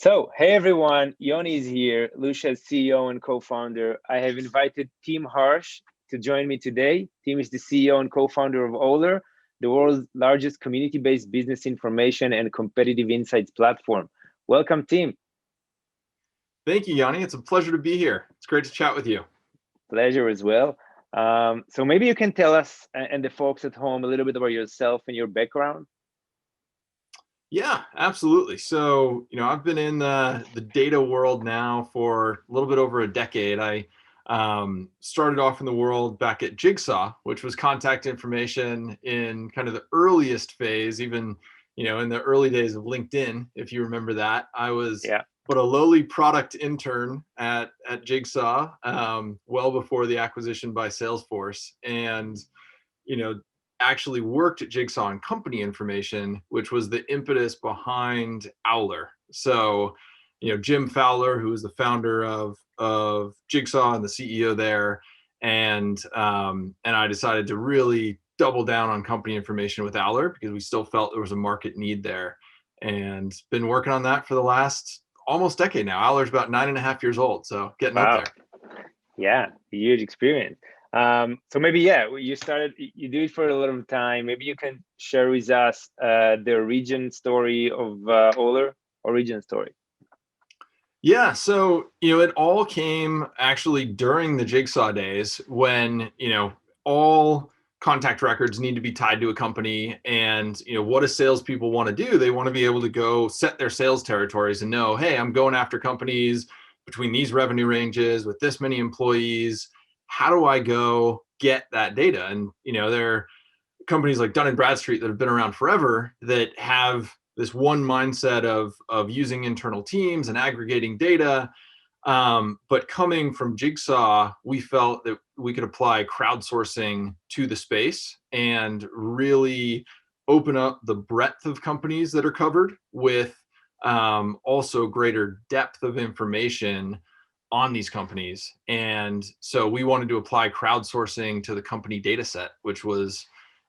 So, hey everyone, Yoni is here, Lusha's CEO and co-founder. I have invited Tim Harsch to join me today. Tim is the CEO and co-founder of Oler, the world's largest community-based business information and competitive insights platform. Welcome, Tim. Thank you, Yoni. It's a pleasure to be here. It's great to chat with you. Pleasure as well. So maybe you can tell us and the folks at home a little bit about yourself and your background. Yeah, absolutely. So, I've been in the data world now for a little bit over a decade. I started off in the world back at Jigsaw, which was contact information in kind of the earliest phase, even, in the early days of LinkedIn, if you remember that. I was Yeah. but a lowly product intern at Jigsaw, well before the acquisition by Salesforce. And, you know, actually worked at Jigsaw on company information, which was the impetus behind Owler. So, Jim Fowler, who was the founder of Jigsaw and the CEO there, and I decided to really double down on company information with Owler because we still felt there was a market need there, and been working on that for the last almost decade now. Owler's about 9.5 years old, so getting up Wow. there. Yeah, huge experience. So maybe, you do it for a lot of time. Maybe you can share with us the origin story of Oler, origin story. Yeah, so it all came actually during the Jigsaw days when all contact records need to be tied to a company, and what do salespeople want to do? They want to be able to go set their sales territories and know, hey, I'm going after companies between these revenue ranges with this many employees. How do I go get that data? And there are companies like Dun and Bradstreet that have been around forever that have this one mindset of using internal teams and aggregating data. But coming from Jigsaw, we felt that we could apply crowdsourcing to the space and really open up the breadth of companies that are covered with also greater depth of information on these companies. And so we wanted to apply crowdsourcing to the company data set, which was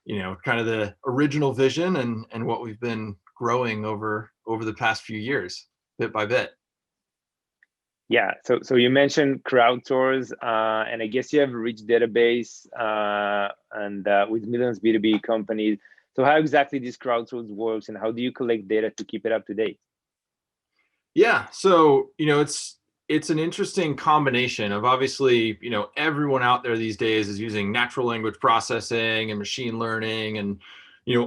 kind of the original vision and what we've been growing over the past few years, bit by bit. Yeah, so you mentioned crowdsource, and I guess you have a rich database and with millions B2B companies. So how exactly this crowdsource works, and how do you collect data to keep it up to date? Yeah, so it's an interesting combination of, obviously, everyone out there these days is using natural language processing and machine learning and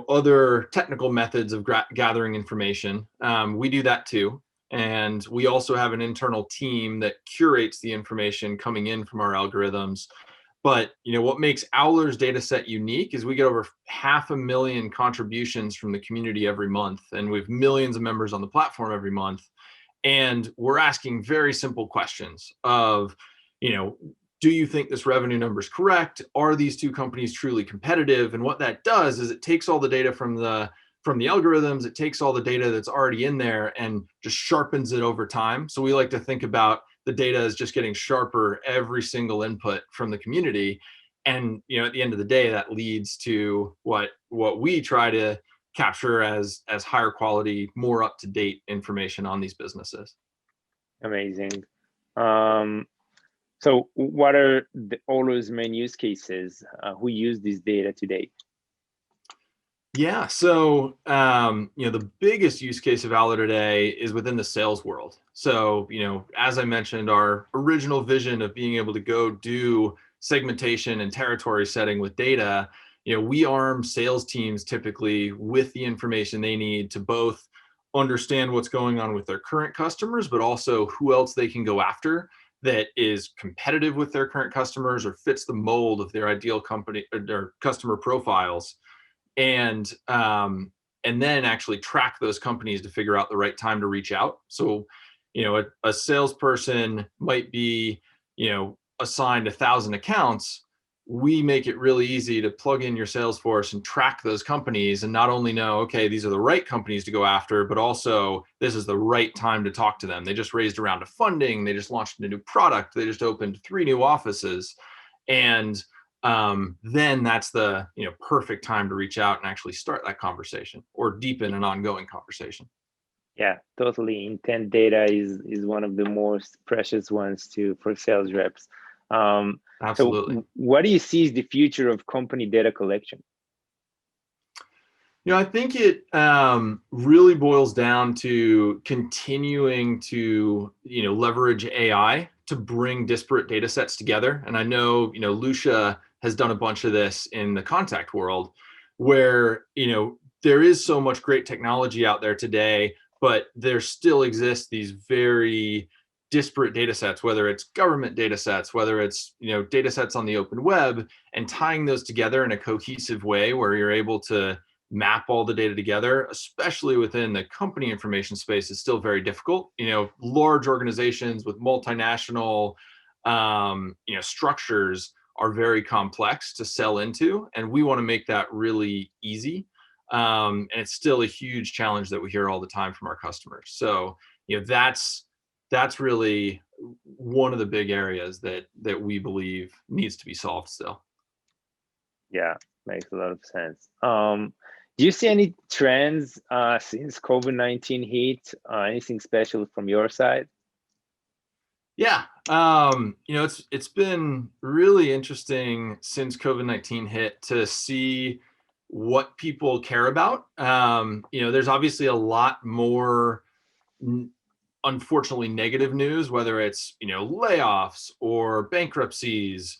other technical methods of gathering information. We do that too, and we also have an internal team that curates the information coming in from our algorithms. But what makes Owler's data set unique is we get over 500,000 contributions from the community every month, and we have millions of members on the platform every month. And we're asking very simple questions of, do you think this revenue number is correct? Are these two companies truly competitive? And what that does is it takes all the data from the algorithms, it takes all the data that's already in there and just sharpens it over time. So we like to think about the data as just getting sharper every single input from the community. And at the end of the day, that leads to what we try to capture as higher quality, more up-to-date information on these businesses. Amazing. So what are Oler's main use cases? Who use this data today? Yeah, so the biggest use case of Owler today is within the sales world. So as I mentioned, our original vision of being able to go do segmentation and territory setting with data, we arm sales teams typically with the information they need to both understand what's going on with their current customers, but also who else they can go after that is competitive with their current customers or fits the mold of their ideal company or their customer profiles. And then actually track those companies to figure out the right time to reach out. So a salesperson might be assigned 1,000 accounts. We make it really easy to plug in your Salesforce and track those companies and not only know, okay, these are the right companies to go after, but also this is the right time to talk to them. They just raised a round of funding, they just launched a new product, they just opened 3 new offices, and then that's the perfect time to reach out and actually start that conversation or deepen an ongoing conversation. Yeah, totally. Intent data is one of the most precious ones to for sales reps. Um, so Absolutely. what do you see is the future of company data collection? I think it really boils down to continuing to, leverage AI to bring disparate data sets together. And I know, Lucia has done a bunch of this in the contact world where, there is so much great technology out there today, but there still exists these very disparate data sets, whether it's government data sets, whether it's, data sets on the open web, and tying those together in a cohesive way where you're able to map all the data together, especially within the company information space, is still very difficult. Large organizations with multinational, structures are very complex to sell into, and we want to make that really easy. And it's still a huge challenge that we hear all the time from our customers. So, that's really one of the big areas that we believe needs to be solved still. Yeah, makes a lot of sense. Do you see any trends since COVID-19 hit? Anything special from your side? Yeah, it's been really interesting since COVID-19 hit to see what people care about. There's obviously a lot more, unfortunately, negative news, whether it's layoffs or bankruptcies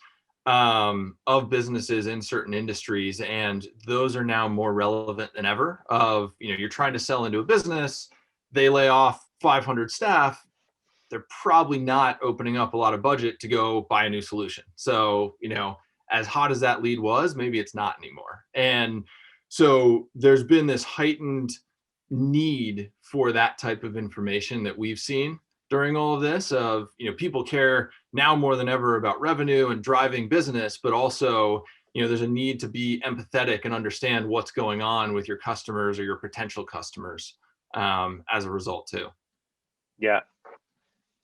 of businesses in certain industries, and those are now more relevant than ever. Of you're trying to sell into a business, they lay off 500 staff, they're probably not opening up a lot of budget to go buy a new solution. So, as hot as that lead was, maybe it's not anymore. And so there's been this heightened need for that type of information that we've seen during all of this of, people care now more than ever about revenue and driving business, but also, there's a need to be empathetic and understand what's going on with your customers or your potential customers as a result too. Yeah,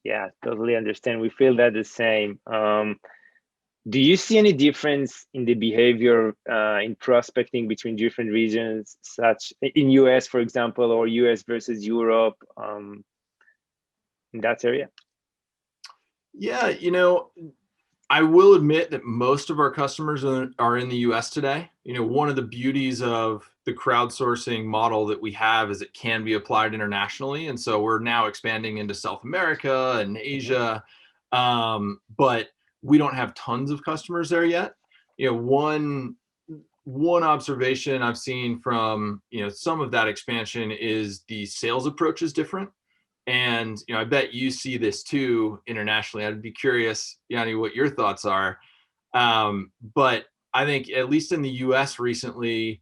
yeah, totally understand. We feel that the same. Do you see any difference in the behavior in prospecting between different regions, such in US, for example, or US versus Europe, in that area? Yeah, I will admit that most of our customers are in the US today. One of the beauties of the crowdsourcing model that we have is it can be applied internationally. And so we're now expanding into South America and Mhm. Asia. But we don't have tons of customers there yet. One observation I've seen from, some of that expansion is the sales approach is different. And I bet you see this too internationally. I'd be curious, Yanni, what your thoughts are. But I think at least in the US recently,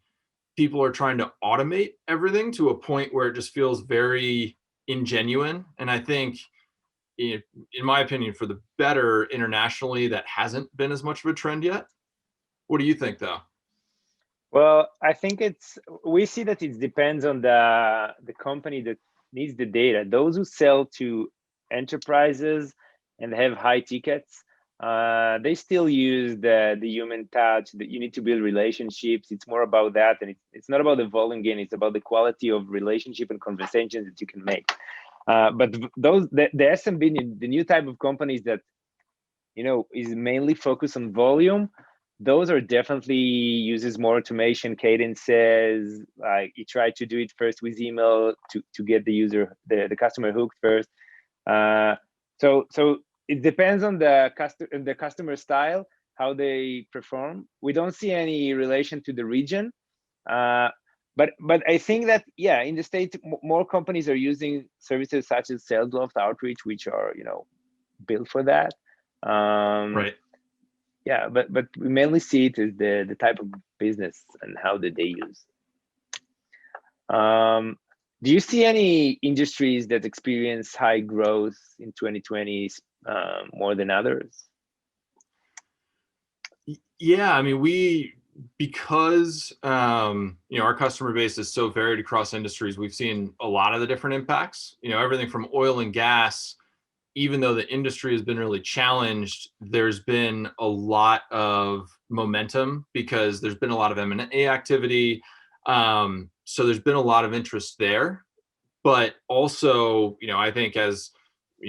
people are trying to automate everything to a point where it just feels very ingenuine. And I think, in my opinion, for the better internationally, that hasn't been as much of a trend yet. What do you think, though? Well, I think we see that it depends on the company that needs the data. Those who sell to enterprises and have high tickets, they still use the human touch. That you need to build relationships. It's more about that, and it's not about the volume gain. It's about the quality of relationship and conversations that you can make. But the SMB, the new type of companies that is mainly focused on volume, those are definitely uses more automation cadences. Like you try to do it first with email to get the customer hooked first. So it depends on the customer style, how they perform. We don't see any relation to the region. uh, but I think that, yeah, in the States, more companies are using services such as sales loft outreach, which are built for that. um, Right. yeah, but we mainly see it as the type of business and how did they use. um, do you see any industries that experience high growth in 2020, more than others? Yeah, I mean, because our customer base is so varied across industries, we've seen a lot of the different impacts. Everything from oil and gas. Even though the industry has been really challenged, there's been a lot of momentum because there's been a lot of M&A activity. So there's been a lot of interest there. But also, I think as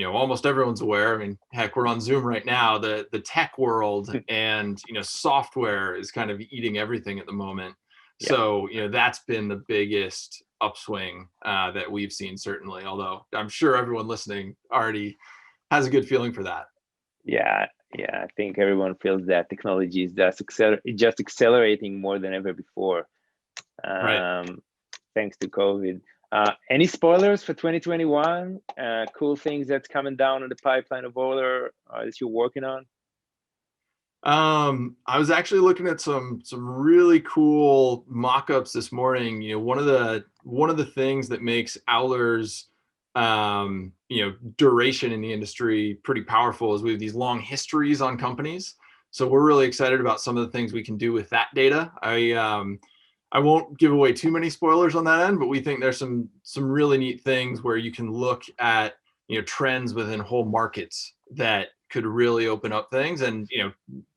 almost everyone's aware, I mean, heck, we're on Zoom right now, the tech world and software is kind of eating everything at the moment. Yeah. So that's been the biggest upswing that we've seen, certainly, although I'm sure everyone listening already has a good feeling for that. Yeah, I think everyone feels that technology is just accelerating more than ever before, Right. thanks to COVID. Any spoilers for 2021? Cool things that's coming down on the pipeline of order that you're working on? I was actually looking at some really cool mock-ups this morning. One of the things that makes Owler's duration in the industry pretty powerful is we have these long histories on companies. So we're really excited about some of the things we can do with that data. I won't give away too many spoilers on that end, but we think there's some really neat things where you can look at trends within whole markets that could really open up things. And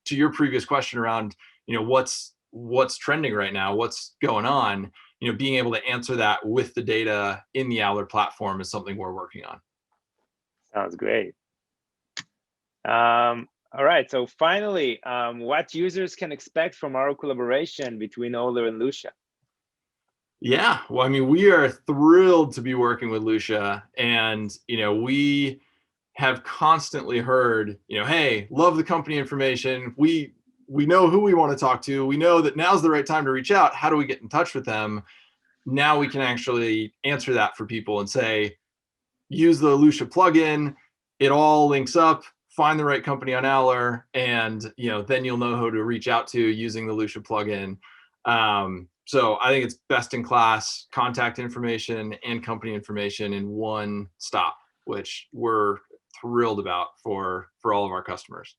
to your previous question around what's trending right now, what's going on, being able to answer that with the data in the Owler platform is something we're working on. Sounds great. All right, so finally, what users can expect from our collaboration between Oler and Lusha? Yeah, well, I mean, we are thrilled to be working with Lucia, and we have constantly heard, hey, love the company information. We know who we want to talk to. We know that now's the right time to reach out. How do we get in touch with them? Now we can actually answer that for people and say, use the Lucia plugin. It all links up. Find the right company on Owler, and then you'll know who to reach out to using the Lucia plugin. So I think it's best in class contact information and company information in one stop, which we're thrilled about for all of our customers.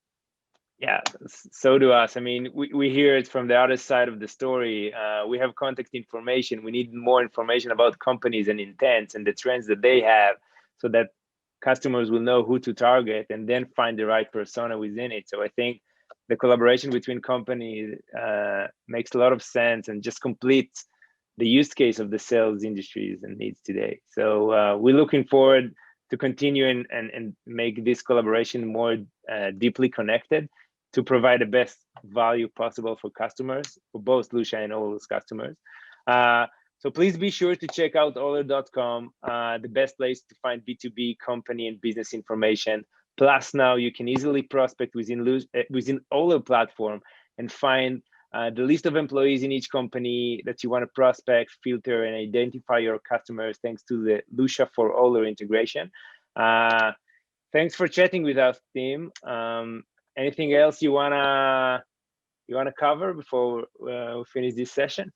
Yeah, so do us. I mean, we hear it from the other side of the story. We have contact information. We need more information about companies and intents and the trends that they have so that customers will know who to target and then find the right persona within it. So I think the collaboration between companies makes a lot of sense and just completes the use case of the sales industries and needs today. So we're looking forward to continue and make this collaboration more deeply connected to provide the best value possible for customers, for both Lusha and all those customers. So please be sure to check out Oler.com, the best place to find B2B company and business information. Plus now you can easily prospect within Oler platform and find the list of employees in each company that you want to prospect, filter, and identify your customers thanks to the Lusha for Oler integration. Thanks for chatting with us, Tim. Anything else you wanna cover before we finish this session?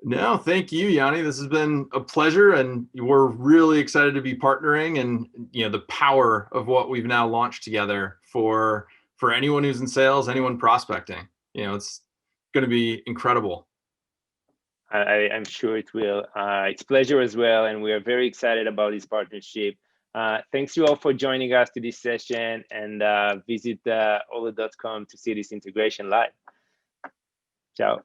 No, thank you, Yoni. This has been a pleasure, and we're really excited to be partnering and the power of what we've now launched together for anyone who's in sales, anyone prospecting. It's going to be incredible. I'm sure it will. It's a pleasure as well, and we are very excited about this partnership. Thanks you all for joining us to this session, and visit Oler.com to see this integration live. Ciao.